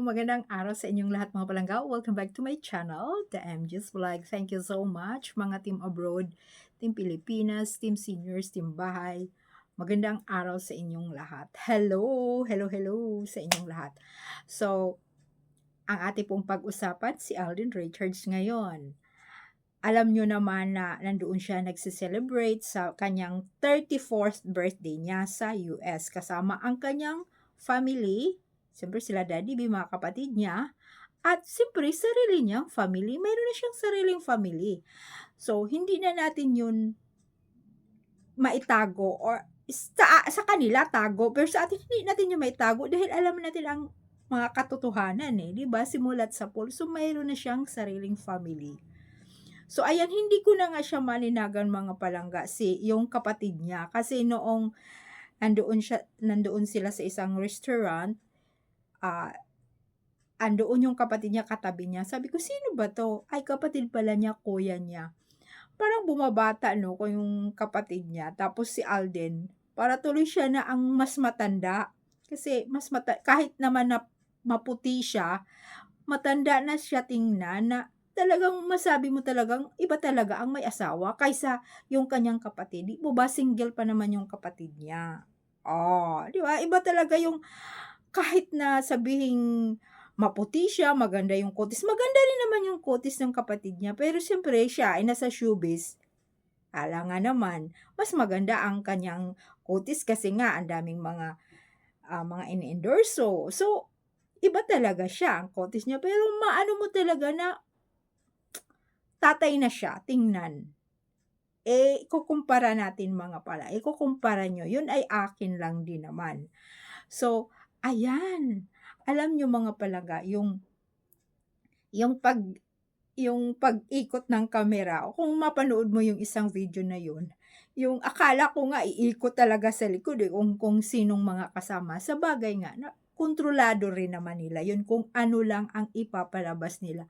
magandang araw sa inyong lahat mga palangga. Welcome back to my channel, The MJ's Vlog. Thank you so much mga team abroad, team Pilipinas, team seniors, team bahay. Magandang araw sa inyong lahat. Hello, hello, hello sa inyong lahat. So, ang ating pong pag-usapan si Alden Richards ngayon. Alam nyo naman na nandoon siya nagse-celebrate sa kanyang 34th birthday niya sa US kasama ang kanyang family. Siyempre sila daddy, mga kapatid niya. At siyempre sarili niyang family. Mayroon na siyang sariling family. So, hindi na natin yun maitago or sa kanila tago. Pero sa atin, hindi natin yung maitago dahil alam natin ang mga katotohanan eh. Diba? Simulat sa pool. So, mayroon na siyang sariling family. So, ayan, hindi ko na nga siya malinagan mga palangga, yung kapatid niya. Kasi noong nandoon sila sa isang restaurant, andoon yung kapatid niya katabi niya. Sabi ko, sino ba to? Ay, kapatid pala niya, kuya niya. Parang bumabata, no, ko yung kapatid niya. Tapos si Alden, para tuloy siya na ang mas matanda. Kasi kahit naman na maputi siya, matanda na siya tingnan na talagang masabi mo talagang iba talaga ang may asawa kaysa yung kanyang kapatid. Di mo ba single pa naman yung kapatid niya? Oh, di ba? Iba talaga yung kahit na sabihing maputi siya, maganda yung kutis. Maganda rin naman yung kutis ng kapatid niya. Pero siyempre siya ay nasa showbiz. Ala nga naman, mas maganda ang kanyang kutis kasi nga ang daming mga ini-endorso. So, iba talaga siya ang kutis niya. Pero maano mo talaga na tatay na siya, tingnan. Ikukumpara natin mga pala. Ikukumpara nyo. Yun ay akin lang din naman. So, ayan. Alam nyo mga palaga, yung pag-ikot ng kamera, kung mapanood mo yung isang video na yun, yung akala ko nga iikot talaga sa likod kung sinong mga kasama. Sa bagay nga, na, kontrolado rin naman nila yun kung ano lang ang ipapalabas nila,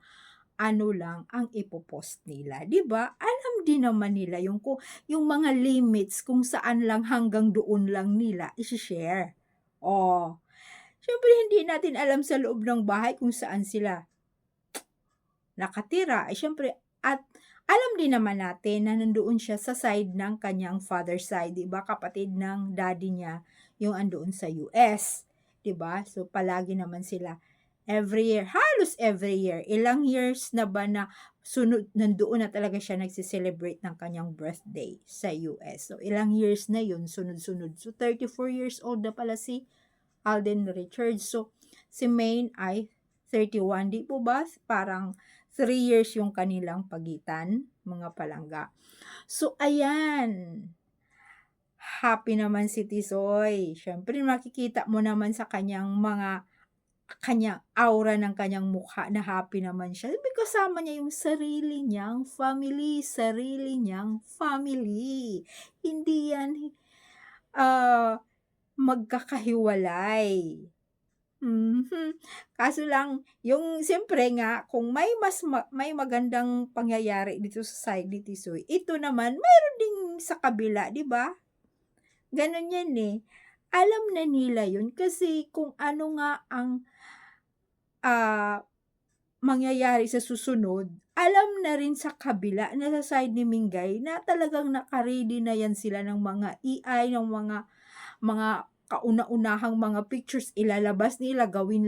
ano lang ang ipopost nila. 'Di ba? Alam din naman nila yung mga limits kung saan lang hanggang doon lang nila i-share. Oh, syempre hindi natin alam sa loob ng bahay kung saan sila nakatira. Syempre, at alam din naman natin na nandoon siya sa side ng kanyang father side, 'di ba? Kapatid ng daddy niya yung andoon sa US, 'di ba? So palagi naman sila every year, halos every year. Ilang years na ba na nandoon na talaga siya nagse-celebrate ng kanyang birthday sa US. So ilang years na yun, sunod-sunod. So 34 years old na pala si Alden Richards. So si Maine ay 31, di po ba? Parang 3 years yung kanilang pagitan, mga palangga. So, ayan. Happy naman si Tisoy. Siyempre, makikita mo naman sa kanyang aura ng kanyang mukha na happy naman siya. Sabi, kasama niya yung sarili niyang family. Hindi yan magkakahiwalay. Kaso lang, yung siyempre nga, kung may magandang pangyayari dito sa side ni Tisoy, ito naman, mayroon ding sa kabila, di ba? Ganon yan eh. Alam na nila yun kasi kung ano nga ang mangyayari sa susunod, alam na rin sa kabila na sa side ni Mingay na talagang nakaready na yan sila ng mga AI, ng mga kauna-unahang mga pictures ilalabas nila, gawin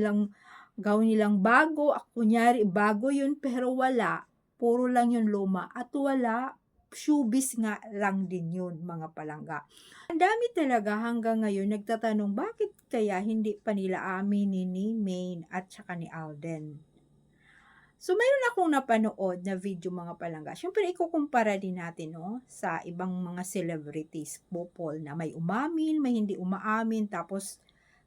nilang bago, kunyari bago yun pero wala, puro lang yun luma at wala, showbiz nga lang din yun mga palangga. Ang dami talaga hanggang ngayon nagtatanong bakit kaya hindi pa nila aminin ni Maine at saka ni Alden. So, mayroon akong napanood na video mga palangga. Siyempre, ikukumpara din natin no, sa ibang mga celebrities, couple na may umamin, may hindi umaamin, tapos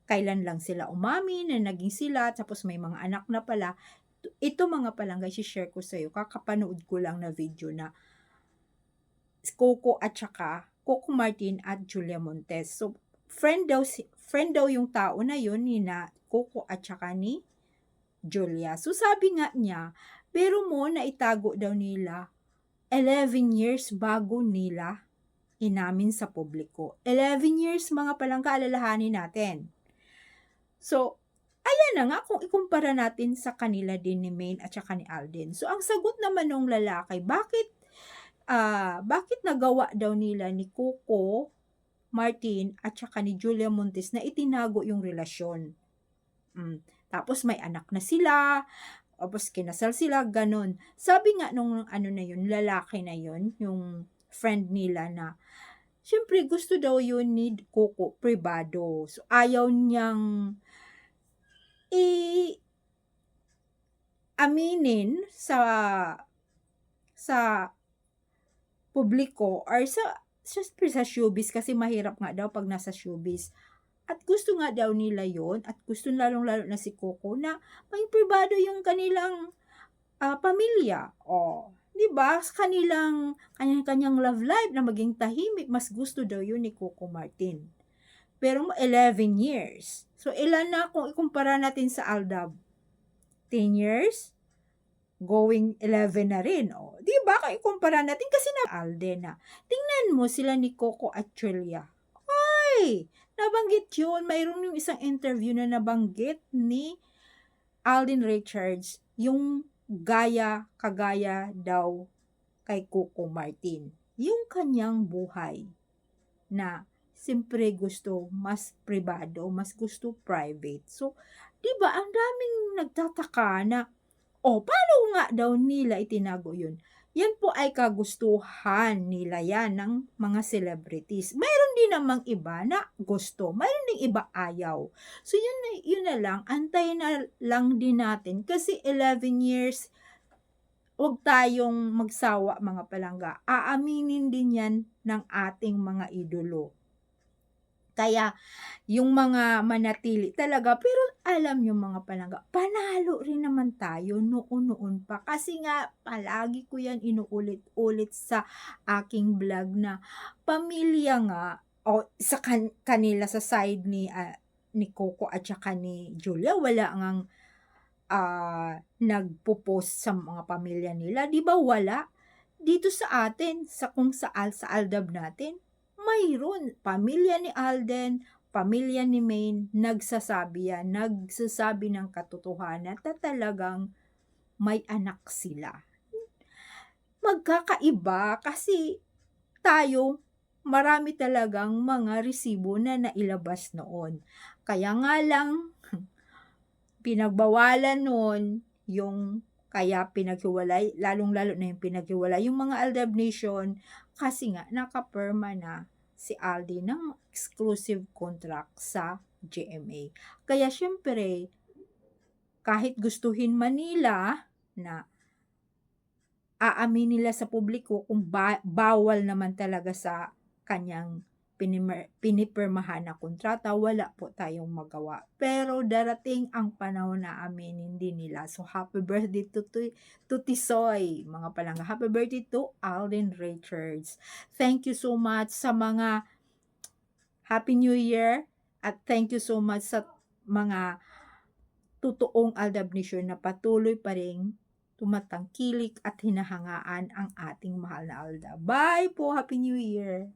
kailan lang sila umamin na naging sila, tapos may mga anak na pala. Ito mga palangga, i-share ko sa iyo. Kakapanood ko lang na video na Coco Martin at Julia Montes. So, friend daw yung tao na yun ni na Coco at saka ni Julia. So sabi nga niya, pero mo na itago daw nila 11 years bago nila inamin sa publiko. 11 years mga palangga, alalahanin natin. So, ayan Ayan na nga kung ikumpara natin sa kanila din ni Maine at saka ni Alden. So, ang sagot naman nung lalaki, bakit nagawa daw nila ni Coco Martin at saka ni Julia Montes na itinago yung relasyon. Tapos may anak na sila, tapos kinasal sila, gano'n. Sabi nga nung ano na yun, lalaki na yun, yung friend nila na, siyempre gusto daw yun ni Coco pribado. So, ayaw niyang aminin sa publiko or siyempre sa showbiz kasi mahirap nga daw 'pag nasa showbiz. At gusto nga daw nila yon at gusto lalong-lalo na si Coco na maging pribado yung kanilang, pamilya. Oh, 'di ba? Sa kanilang kanya-kanyang love life na maging tahimik, mas gusto daw yun ni Coco Martin. Pero 11 years. So, ilan na kung ikumpara natin sa Aldab? 10 years? Going 11 na rin, oh. 'Di ba kung ikumpara natin kasi na Alden na. Tingnan mo sila ni Coco at Julia. Ay, nabanggit yun. Mayroon yung isang interview na nabanggit ni Alden Richards yung kagaya daw kay Coco Martin. Yung kanyang buhay na siyempre gusto mas pribado, mas gusto private. So, 'di ba ang daming nagtataka na, paano nga daw nila itinago yun? Yan po ay kagustuhan nila yan ng mga celebrities. Mayroon din namang iba na gusto, mayroon ding iba ayaw. So, yun na lang, antayin na lang din natin kasi 11 years, huwag tayong magsawa mga palangga. Aaminin din yan ng ating mga idolo. Kaya yung mga manatili talaga, pero alam yung mga palangga, panalo rin naman tayo noon pa. Kasi nga palagi ko yan inuulit-ulit sa aking vlog na pamilya nga o sa kanila sa side ni Coco at saka ni Julia, wala ngang nagpo-post sa mga pamilya nila, 'di ba wala? Dito sa atin, sa Aldab natin, mayroon. Pamilya ni Alden, pamilya ni Maine, nagsasabi ng katotohanan na talagang may anak sila. Magkakaiba kasi tayo, marami talagang mga resibo na nailabas noon. Kaya nga lang, pinagbawalan noon yung kaya pinaghiwalay, lalong-lalo na yung pinaghiwalay yung mga Aldab Nation kasi nga nakapirma na si Aldi ng exclusive contract sa GMA. Kaya syempre, kahit gustuhin man nila na aamin nila sa publiko kung bawal naman talaga sa kanyang pinipirmahan na kontrata, wala po tayong magawa. Pero darating ang panahon na aminin din nila. So, happy birthday to Tisoy, mga palangga. Happy birthday to Alden Richards. Thank you so much sa mga Happy New Year at thank you so much sa mga totoong Aldab Nation na patuloy pa rin tumatangkilik at hinahangaan ang ating mahal na Aldab. Bye po! Happy New Year!